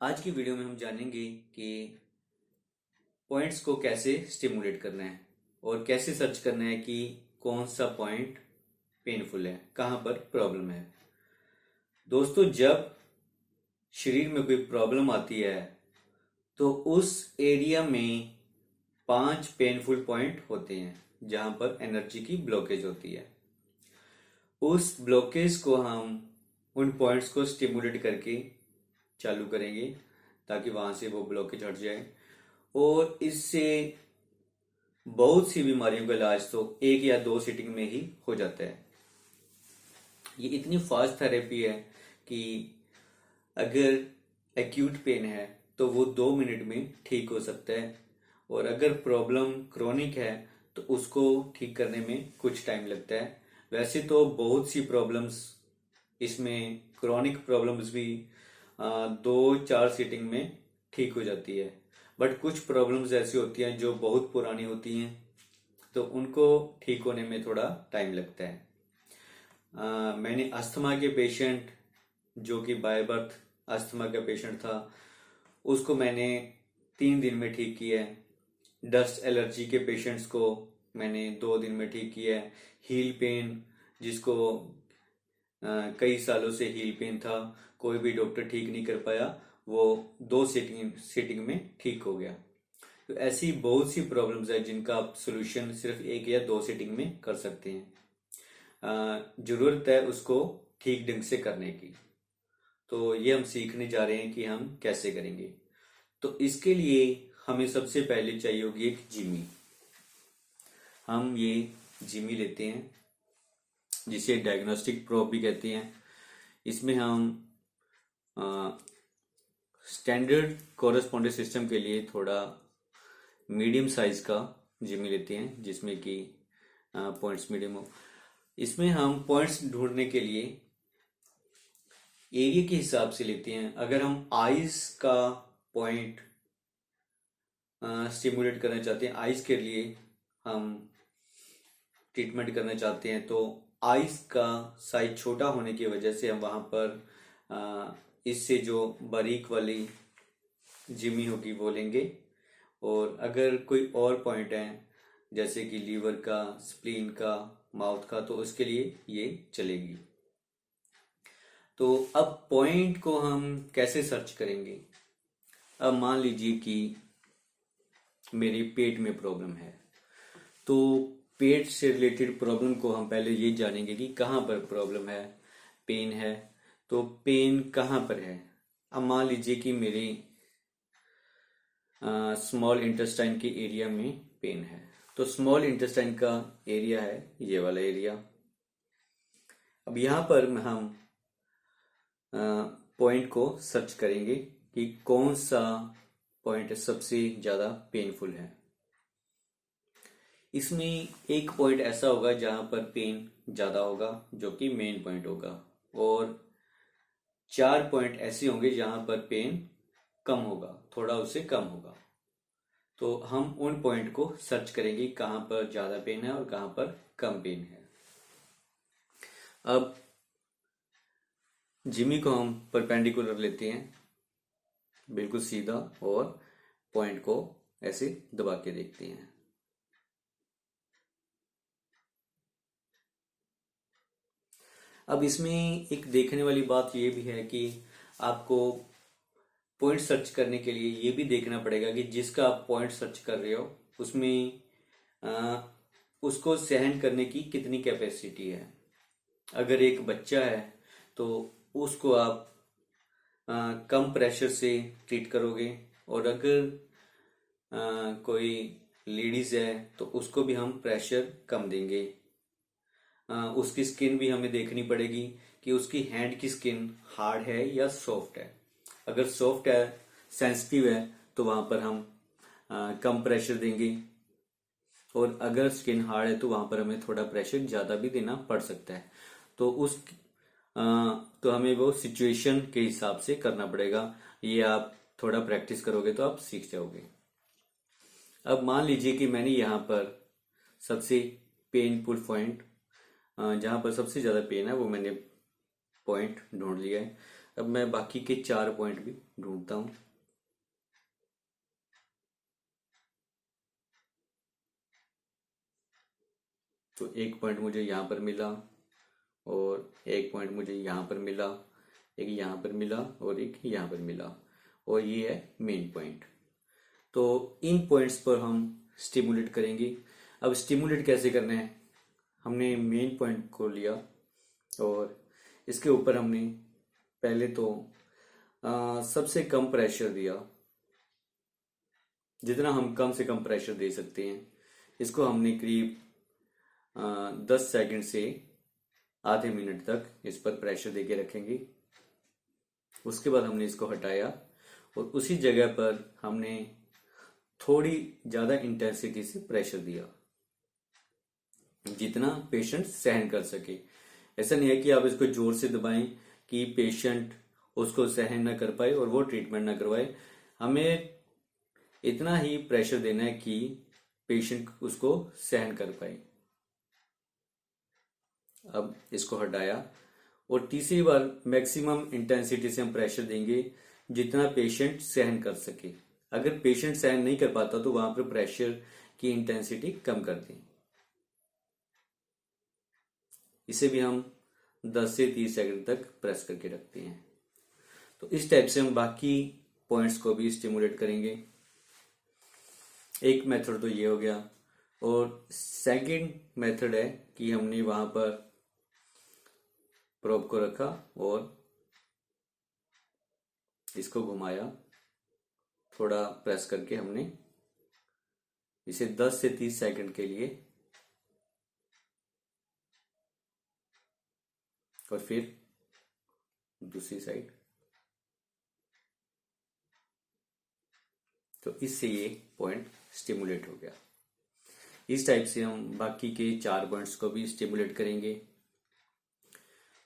आज की वीडियो में हम जानेंगे कि पॉइंट्स को कैसे स्टिमुलेट करना है और कैसे सर्च करना है कि कौन सा पॉइंट पेनफुल है, कहाँ पर प्रॉब्लम है। दोस्तों, जब शरीर में कोई प्रॉब्लम आती है तो उस एरिया में 5 पेनफुल पॉइंट होते हैं जहाँ पर एनर्जी की ब्लॉकेज होती है। उस ब्लॉकेज को हम उन पॉइंट्स को स्टिमुलेट करके चालू करेंगे ताकि वहां से वो ब्लॉकेज हट जाए और इससे बहुत सी बीमारियों का इलाज तो 1 या 2 सीटिंग में ही हो जाता है। ये इतनी फास्ट थेरेपी है कि अगर एक्यूट पेन है तो वो 2 मिनट में ठीक हो सकता है और अगर प्रॉब्लम क्रोनिक है तो उसको ठीक करने में कुछ टाइम लगता है। वैसे तो बहुत सी प्रॉब्लम्स इसमें, क्रोनिक प्रॉब्लम्स भी 2-4 सीटिंग में ठीक हो जाती है, बट कुछ प्रॉब्लम्स ऐसी होती हैं जो बहुत पुरानी होती हैं तो उनको ठीक होने में थोड़ा टाइम लगता है। मैंने अस्थमा के पेशेंट, जो कि बाय बर्थ अस्थमा का पेशेंट था, उसको मैंने 3 दिन में ठीक किया है। डस्ट एलर्जी के पेशेंट्स को मैंने 2 दिन में ठीक किया है। हील पेन, जिसको कई सालों से हील पेन था, कोई भी डॉक्टर ठीक नहीं कर पाया, वो 2 सीटिंग में ठीक हो गया। तो ऐसी बहुत सी प्रॉब्लम्स है जिनका आप सोल्यूशन सिर्फ 1 या 2 सीटिंग में कर सकते हैं। जरूरत है उसको ठीक ढंग से करने की। तो ये हम सीखने जा रहे हैं कि हम कैसे करेंगे। तो इसके लिए हमें सबसे पहले चाहिए होगी एक जिमी। हम ये जिमी लेते हैं, जिसे डायग्नोस्टिक प्रोब भी कहते हैं। इसमें हम स्टैंडर्ड कोरेस्पोंडेंस सिस्टम के लिए थोड़ा मीडियम साइज का जिमी लेते हैं, जिसमें कि पॉइंट्स मीडियम हो। इसमें हम पॉइंट्स ढूंढने के लिए एरिया के हिसाब से लेते हैं। अगर हम आइज का पॉइंट स्टिमुलेट करना चाहते हैं, आइज के लिए हम ट्रीटमेंट करना चाहते हैं, तो आइज का साइज छोटा होने की वजह से हम वहाँ पर इससे जो बारीक वाली जिमी होगी वो लेंगे। और अगर कोई और पॉइंट है जैसे कि लीवर का, स्प्लीन का, माउथ का, तो उसके लिए ये चलेगी। तो अब पॉइंट को हम कैसे सर्च करेंगे। अब मान लीजिए कि मेरी पेट में प्रॉब्लम है, तो पेट से रिलेटेड प्रॉब्लम को हम पहले ये जानेंगे कि कहाँ पर प्रॉब्लम है, पेन है, तो पेन कहाँ पर है। अब मान लीजिए कि मेरी स्मॉल इंटेस्टाइन के एरिया में पेन है, तो स्मॉल इंटेस्टाइन का एरिया है ये वाला एरिया। अब यहाँ पर हम पॉइंट को सर्च करेंगे कि कौन सा पॉइंट सबसे ज़्यादा पेनफुल है। इसमें एक पॉइंट ऐसा होगा जहाँ पर पेन ज़्यादा होगा, जो कि मेन पॉइंट होगा, और 4 पॉइंट ऐसे होंगे जहाँ पर पेन कम होगा, थोड़ा उससे कम होगा। तो हम उन पॉइंट को सर्च करेंगे कहाँ पर ज़्यादा पेन है और कहाँ पर कम पेन है। अब जिमी को हम परपेंडिकुलर लेते हैं, बिल्कुल सीधा, और पॉइंट को ऐसे दबा के देखते हैं। अब इसमें एक देखने वाली बात ये भी है कि आपको पॉइंट सर्च करने के लिए ये भी देखना पड़ेगा कि जिसका आप पॉइंट सर्च कर रहे हो उसमें उसको सहन करने की कितनी कैपेसिटी है। अगर एक बच्चा है तो उसको आप कम प्रेशर से ट्रीट करोगे, और अगर कोई लेडीज है तो उसको भी हम प्रेशर कम देंगे। उसकी स्किन भी हमें देखनी पड़ेगी कि उसकी हैंड की स्किन हार्ड है या सॉफ्ट है। अगर सॉफ्ट है, सेंसिटिव है, तो वहां पर हम कम प्रेशर देंगे, और अगर स्किन हार्ड है तो वहां पर हमें थोड़ा प्रेशर ज़्यादा भी देना पड़ सकता है। तो तो हमें वो सिचुएशन के हिसाब से करना पड़ेगा। ये आप थोड़ा प्रैक्टिस करोगे तो आप सीख जाओगे। अब मान लीजिए कि मैंने यहाँ पर सबसे पेनफुल पॉइंट, जहाँ पर सबसे ज़्यादा पेन है, वो मैंने पॉइंट ढूंढ लिया है। अब मैं बाकी के 4 पॉइंट भी ढूंढता हूं। तो एक पॉइंट मुझे यहाँ पर मिला और एक पॉइंट मुझे यहाँ पर मिला, एक यहाँ पर मिला और एक यहाँ पर मिला, और ये है मेन पॉइंट। तो इन पॉइंट्स पर हम स्टिमुलेट करेंगे। अब स्टिमुलेट कैसे करना है, हमने मेन पॉइंट को लिया और इसके ऊपर हमने पहले तो सबसे कम प्रेशर दिया, जितना हम कम से कम प्रेशर दे सकते हैं। इसको हमने करीब 10 सेकंड से आधे मिनट तक इस पर प्रेशर देके रखेंगे। उसके बाद हमने इसको हटाया और उसी जगह पर हमने थोड़ी ज़्यादा इंटेंसिटी से प्रेशर दिया, जितना पेशेंट सहन कर सके। ऐसा नहीं है कि आप इसको जोर से दबाएं कि पेशेंट उसको सहन ना कर पाए और वो ट्रीटमेंट ना करवाए। हमें इतना ही प्रेशर देना है कि पेशेंट उसको सहन कर पाए। अब इसको हटाया और तीसरी बार मैक्सिमम इंटेंसिटी से हम प्रेशर देंगे जितना पेशेंट सहन कर सके। अगर पेशेंट सहन नहीं कर पाता तो वहां पर प्रेशर की इंटेंसिटी कम कर दें। इसे भी हम 10 से 30 सेकंड तक प्रेस करके रखते हैं। तो इस टाइप से हम बाकी पॉइंट्स को भी स्टिमुलेट करेंगे। एक मेथड तो ये हो गया, और सेकंड मेथड है कि हमने वहां पर प्रोब को रखा और इसको घुमाया, थोड़ा प्रेस करके हमने इसे 10 से 30 सेकंड के लिए, और फिर दूसरी साइड। तो इससे ये पॉइंट स्टिमुलेट हो गया। इस टाइप से हम बाकी के 4 पॉइंट्स को भी स्टिमुलेट करेंगे।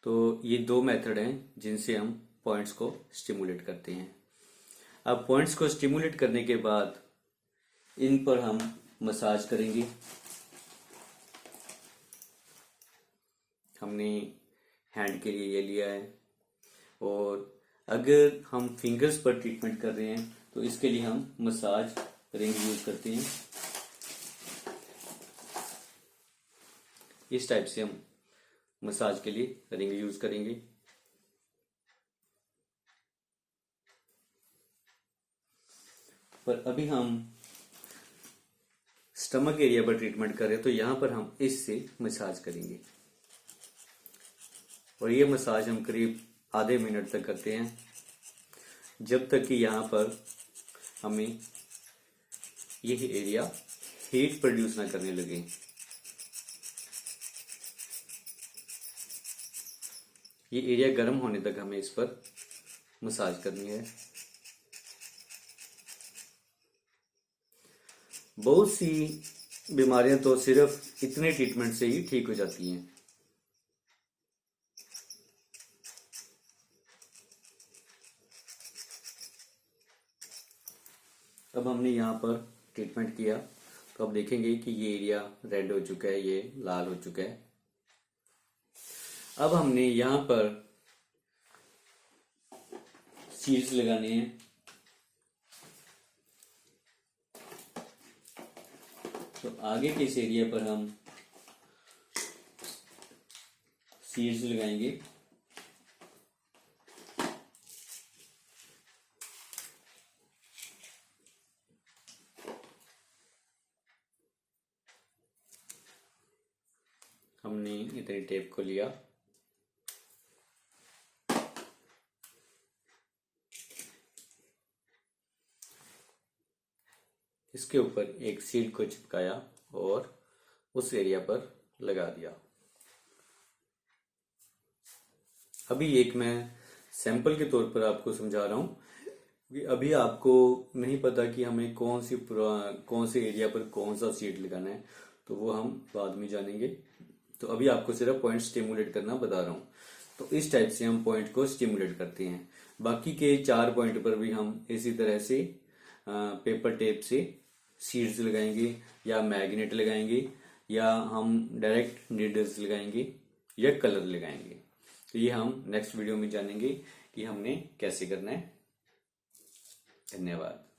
तो ये 2 मेथड हैं जिनसे हम पॉइंट्स को स्टिमुलेट करते हैं। अब पॉइंट्स को स्टिमुलेट करने के बाद इन पर हम मसाज करेंगे। हमने हैंड के लिए ये लिया है, और अगर हम फिंगर्स पर ट्रीटमेंट कर रहे हैं तो इसके लिए हम मसाज रिंग यूज करते हैं। इस टाइप से हम मसाज के लिए रिंग यूज करेंगे। पर अभी हम स्टमक एरिया पर ट्रीटमेंट कर रहे हैं तो यहां पर हम इससे मसाज करेंगे, और ये मसाज हम करीब आधे मिनट तक करते हैं, जब तक कि यहाँ पर हमें ये एरिया हीट प्रोड्यूस ना करने लगे। ये एरिया गर्म होने तक हमें इस पर मसाज करनी है। बहुत सी बीमारियां तो सिर्फ इतने ट्रीटमेंट से ही ठीक हो जाती हैं। अब हमने यहाँ पर ट्रीटमेंट किया तो अब देखेंगे कि ये एरिया रेड हो चुका है, ये लाल हो चुका है। अब हमने यहाँ पर सीड्स लगाने हैं। तो आगे के इस एरिया पर हम सीड्स लगाएंगे। हमने इतनी टेप को लिया, इसके ऊपर एक सीड को चिपकाया और उस एरिया पर लगा दिया। अभी एक मैं सैंपल के तौर पर आपको समझा रहा हूं कि अभी आपको नहीं पता कि हमें कौन से एरिया पर कौन सा सीड लगाना है, तो वो हम बाद में जानेंगे। तो अभी आपको सिर्फ पॉइंट स्टिमुलेट करना बता रहा हूं। तो इस टाइप से हम पॉइंट को स्टिमुलेट करते हैं। बाकी के 4 पॉइंट पर भी हम इसी तरह से पेपर टेप से सीड्स लगाएंगे, या मैग्नेट लगाएंगे, या हम डायरेक्ट नीडल्स लगाएंगे, या कलर लगाएंगे। तो ये हम नेक्स्ट वीडियो में जानेंगे कि हमने कैसे करना है। धन्यवाद।